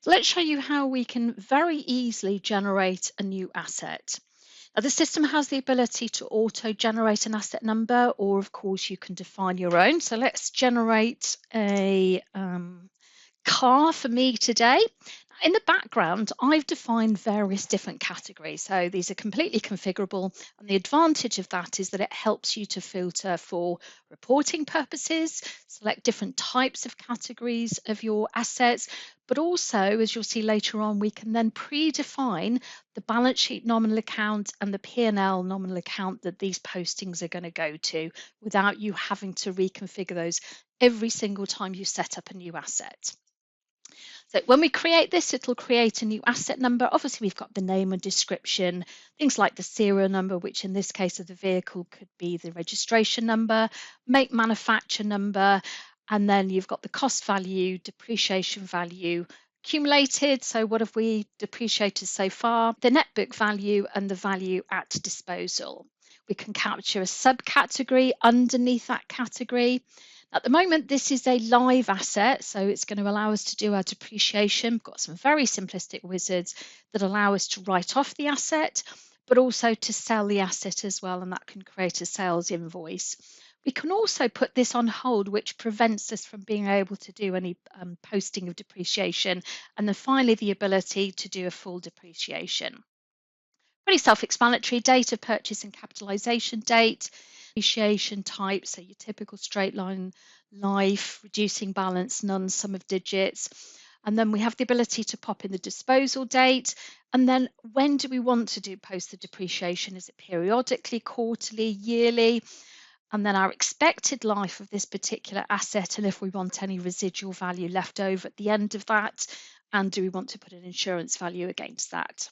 Let's show you how we can very easily generate a new asset. Now, the system has the ability to auto-generate an asset number, or of course you can define your own. So let's generate a car for me today. In the background, I've defined various different categories. So these are completely configurable. And the advantage of that is that it helps you to filter for reporting purposes, select different types of categories of your assets. But also, as you'll see later on, we can then predefine the balance sheet nominal account and the P&L nominal account that these postings are going to go to without you having to reconfigure those every single time you set up a new asset. So when we create this, it'll create a new asset number. Obviously, we've got the name and description, things like the serial number, which in this case of the vehicle could be the registration number, make manufacture number, and then you've got the cost value, depreciation value, accumulated. So what have we depreciated so far? The net book value and the value at disposal. We can capture a subcategory underneath that category. At the moment, this is a live asset, so it's going to allow us to do our depreciation. We've got some very simplistic wizards that allow us to write off the asset, but also to sell the asset as well, and that can create a sales invoice. We can also put this on hold, which prevents us from being able to do any posting of depreciation, and then finally the ability to do a full depreciation. Pretty self-explanatory: date of purchase and capitalization date, depreciation type, so your typical straight line life, reducing balance, none, sum of digits. And then we have the ability to pop in the disposal date. And then when do we want to do post the depreciation? Is it periodically, quarterly, yearly? And then our expected life of this particular asset, and if we want any residual value left over at the end of that, and do we want to put an insurance value against that?